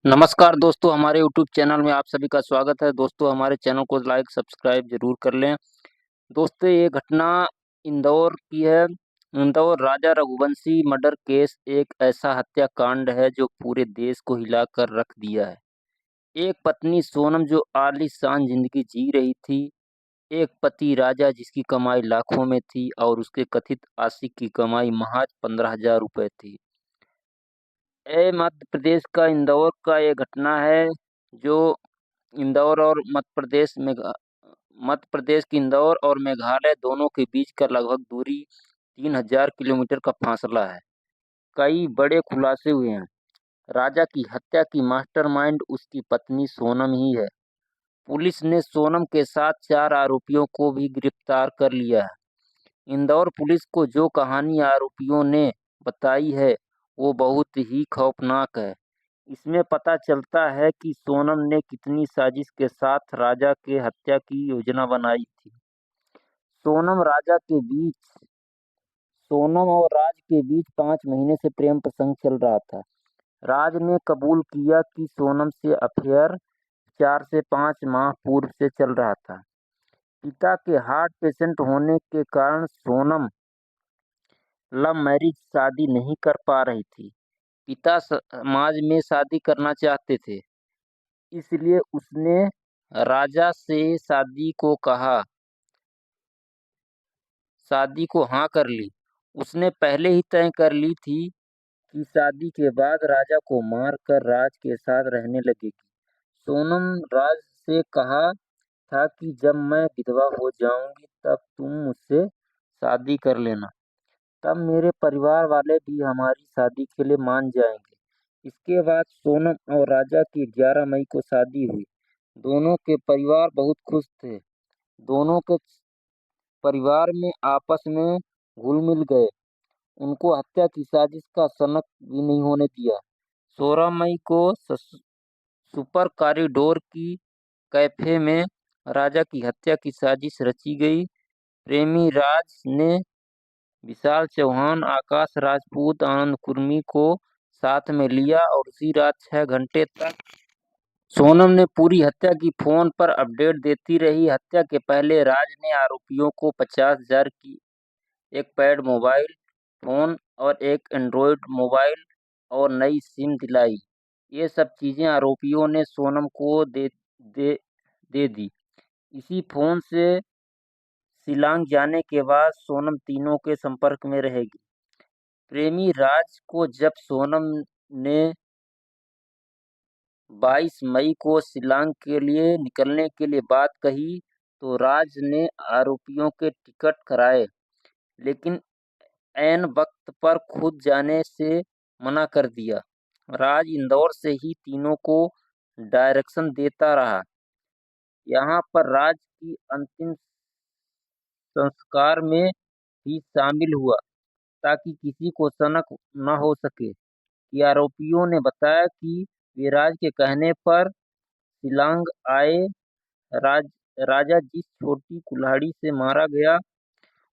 नमस्कार दोस्तों, हमारे यूट्यूब चैनल में आप सभी का स्वागत है। दोस्तों, हमारे चैनल को लाइक सब्सक्राइब ज़रूर कर लें। दोस्तों, ये घटना इंदौर की है। इंदौर राजा रघुवंशी मर्डर केस एक ऐसा हत्याकांड है जो पूरे देश को हिलाकर रख दिया है। एक पत्नी सोनम जो आलीशान ज़िंदगी जी रही थी, एक पति राजा जिसकी कमाई लाखों में थी और उसके कथित आशिक की कमाई महज 15,000 रुपए थी। ये मध्य प्रदेश का इंदौर का ये घटना है जो इंदौर और मध्य प्रदेश की इंदौर और मेघालय दोनों के बीच का लगभग दूरी 3,000 किलोमीटर का फासला है। कई बड़े खुलासे हुए हैं। राजा की हत्या की मास्टरमाइंड उसकी पत्नी सोनम ही है। पुलिस ने सोनम के साथ 4 आरोपियों को भी गिरफ्तार कर लिया है। इंदौर पुलिस को जो कहानी आरोपियों ने बताई है, वो बहुत ही खौफनाक है। इसमें पता चलता है कि सोनम ने कितनी साजिश के साथ राजा के हत्या की योजना बनाई थी। सोनम राजा के बीच सोनम और राज के बीच 5 महीने से प्रेम प्रसंग चल रहा था। राज ने कबूल किया कि सोनम से अफेयर 4 से 5 माह पूर्व से चल रहा था। पिता के हार्ट पेशेंट होने के कारण सोनम लव मैरिज शादी नहीं कर पा रही थी। पिता समाज में शादी करना चाहते थे, इसलिए उसने राजा से शादी को हाँ कर ली। उसने पहले ही तय कर ली थी कि शादी के बाद राजा को मार कर राज के साथ रहने लगेगी। सोनम राज से कहा था कि जब मैं विधवा हो जाऊंगी तब तुम मुझसे शादी कर लेना। तब मेरे परिवार वाले भी हमारी शादी के लिए मान जाएंगे। इसके बाद सोनम और राजा की 11 मई को शादी हुई। दोनों के परिवार बहुत खुश थे। दोनों के परिवार में आपस में घुल मिल गए। उनको हत्या की साजिश का सनक भी नहीं होने दिया। 16 मई को सुपर कॉरिडोर की कैफे में राजा की हत्या की साजिश रची गई। प्रेमी राज ने विशाल चौहान, आकाश राजपूत, आनंद कुर्मी को साथ में लिया और उसी रात 6 घंटे तक सोनम ने पूरी हत्या की फोन पर अपडेट देती रही। हत्या के पहले राज ने आरोपियों को 50,000 की एक पैड मोबाइल फोन और एक एंड्रॉयड मोबाइल और नई सिम दिलाई। ये सब चीजें आरोपियों ने सोनम को दे दे दी। इसी फोन से शिलांग जाने के बाद सोनम तीनों के संपर्क में रहेगी। प्रेमी राज को जब सोनम ने 22 मई को शिलांग के लिए निकलने के लिए बात कही, तो राज ने आरोपियों के टिकट कराए, लेकिन ऐन वक्त पर खुद जाने से मना कर दिया। राज इंदौर से ही तीनों को डायरेक्शन देता रहा। यहाँ पर राज की अंतिम संस्कार में भी शामिल हुआ ताकि किसी को शक न हो सके कि आरोपियों ने बताया कि वे राज के कहने पर शिलांग आए। राज राजा जिस छोटी कुल्हाड़ी से मारा गया,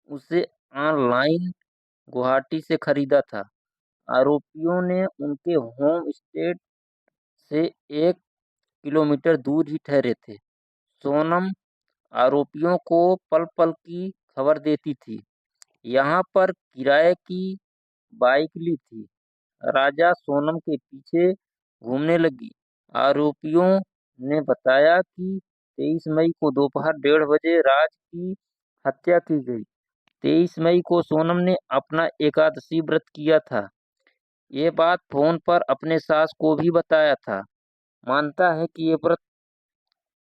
उसे ऑनलाइन गुवाहाटी से खरीदा था। आरोपियों ने उनके होम स्टेट से 1 किलोमीटर दूर ही ठहरे थे। सोनम आरोपियों को पल-पल की खबर देती थी। यहाँ पर किराए की बाइक ली थी। राजा सोनम के पीछे घूमने लगी। आरोपियों ने बताया कि 23 मई को दोपहर 1:30 बजे राज की हत्या की गई। 23 मई को सोनम ने अपना एकादशी व्रत किया था। ये बात फोन पर अपने सास को भी बताया था। मानता है कि ये व्रत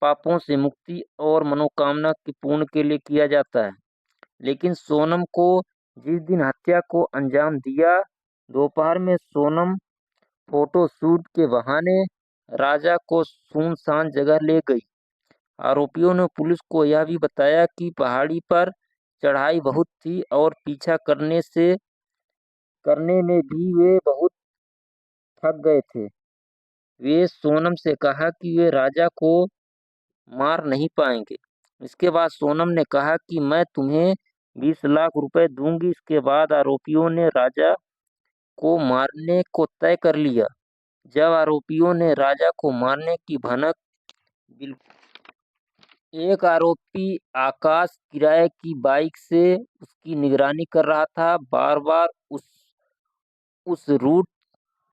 पापों से मुक्ति और मनोकामना की पूर्ण के लिए किया जाता है। लेकिन सोनम को जिस दिन हत्या को अंजाम दिया, दोपहर में सोनम फोटो शूट के बहाने राजा को सुनसान जगह ले गई। आरोपियों ने पुलिस को यह भी बताया कि पहाड़ी पर चढ़ाई बहुत थी और पीछा करने में भी वे बहुत थक गए थे। वे सोनम से कहा कि वे राजा को मार नहीं पाएंगे। इसके बाद सोनम ने कहा कि मैं तुम्हें 20 लाख रुपए दूंगी। इसके बाद आरोपियों ने राजा को मारने को तय कर लिया। जब आरोपियों ने राजा को मारने की भनक एक आरोपी आकाश किराए की बाइक से उसकी निगरानी कर रहा था। बार बार उस रूट